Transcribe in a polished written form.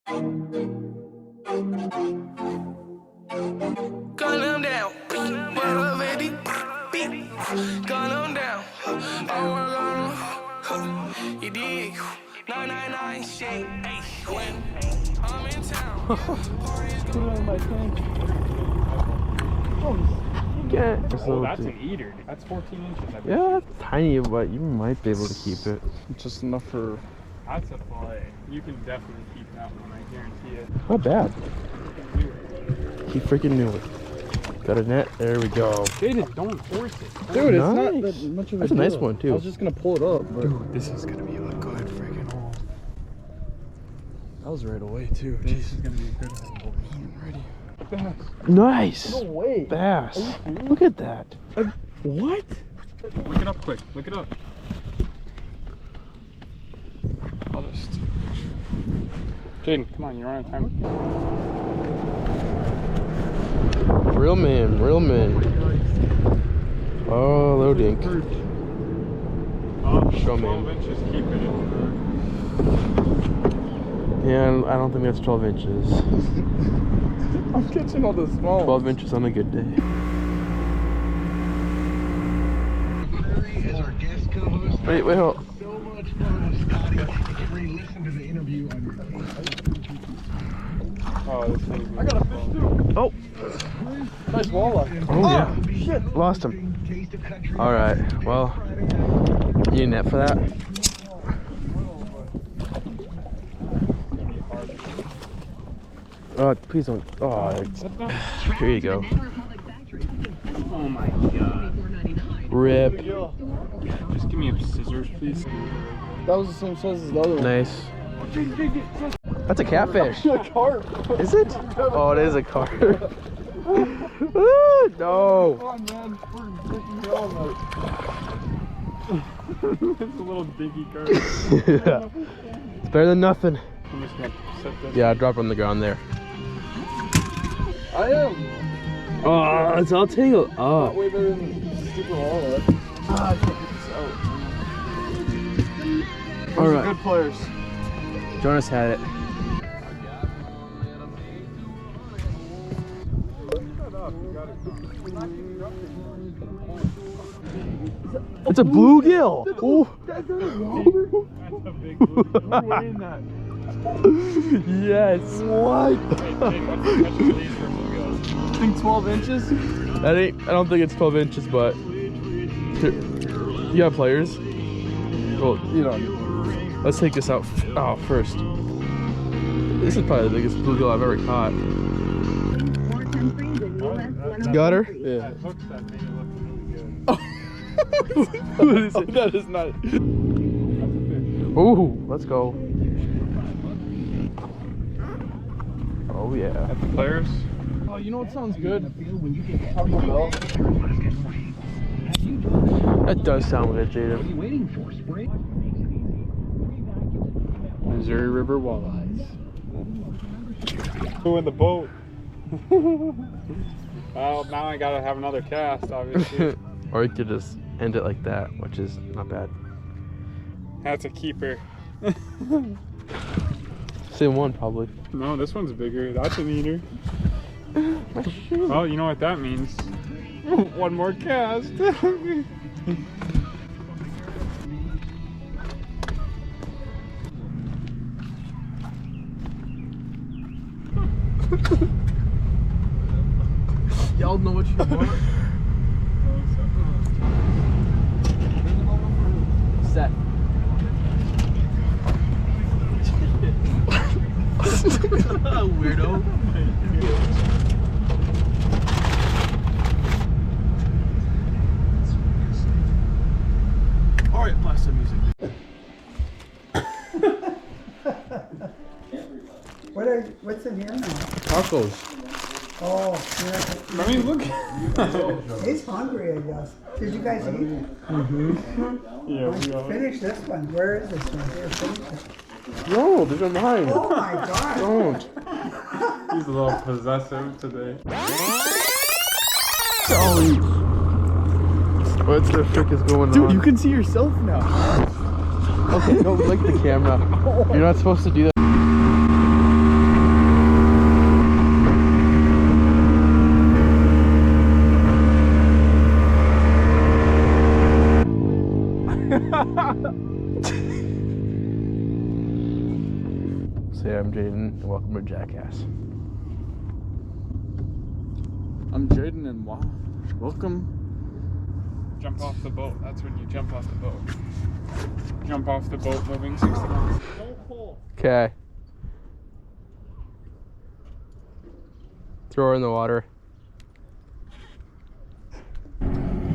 Gun them down. Well, already. Gun them down. Oh, you dig? 999 shit. When I'm in town. Oh, that's an eater. That's 14 inches. I bet. Yeah, that's tiny, but you might be able to keep it. Just enough for. That's a fillet. You can definitely keep that one. I guarantee it. Not bad. He freaking knew it. Got a net. There we go. Jaden, don't force it. Dude, it's Nice. not that much of a That's a nice deal. one, too. I was just gonna pull it up, but Dude, this is gonna be a good freaking hole. that was right away too. This is gonna be a good hole. Ready. Nice. No way. Bass. Look at that. What? Look it up quick. Look it up. I'll just. Jaden, come on, you're on time. Real man, real man. Oh, low dink. Oh, Show 12 me. inches, keeping it. Yeah, I don't think that's 12 inches. I'm catching all the small. 12 inches on a good day. As our guest co-host. Wait, hold. So much fun, Scotty. Re-listen to the interview on your Oh, this thing's I got a fish too. Oh. Nice walleye. Oh, yeah. Shit. Lost him. Taste of Country. All right. Well, you need a net for that? Please don't. Oh, here you go. Oh my god. Rip. Just give me a scissors, please. That was the same size as the other one. Nice. That's a catfish. A carp. Is it? Oh, it is a carp. No. Come on, man. We're freaking going It's a little diggy carp. It's better than nothing. I'm just gonna set this. Yeah, drop it on the ground there. I am. Oh, it's all tangled up. Way better than super walleye. I can't get this out. All Those are right. good players. Jonas had it. It's a bluegill. Ooh. That's a big blue. We're in that. Yes. What? Wait, Jake, what's the catch of these for bluegills? I think 12 inches. That ain't. I don't think it's 12 inches, but you got players. Well, You know. let's take this out. Oh, first. This is probably the biggest bluegill I've ever caught. Got her? Yeah. That hooks that made it look really good. What is it? That is not. That's a fish. Ooh, let's go. Oh yeah. That's the players. Oh, you know what sounds good? Taco Bell. That does sound good, Jada. Missouri River walleyes. Who in the boat? Well, now I gotta have another cast, obviously. Or you could just end it like that, which is not bad. That's a keeper. Same one, probably. No, this one's bigger. That's an eater. Well, you know what that means. One more cast. Y'all know what you want. Set. Weirdo. Alright, blast some music. What's in here now? Tacos. Oh, I mean, look. yeah. He's hungry, I guess. Did you guys eat? Yeah, we are. Finish this one. Where is this one? Here, finish it. No, these are mine. Oh my God. Don't. He's a little possessive today. What the frick is going on? Dude, you can see yourself now. Okay, don't lick the camera. You're not supposed to do that. Say I'm Jaden, and welcome to Jackass. I'm Jaden and welcome. Jump off the boat. That's when you jump off the boat. Jump off the boat moving 60 miles. Okay. Throw her in the water.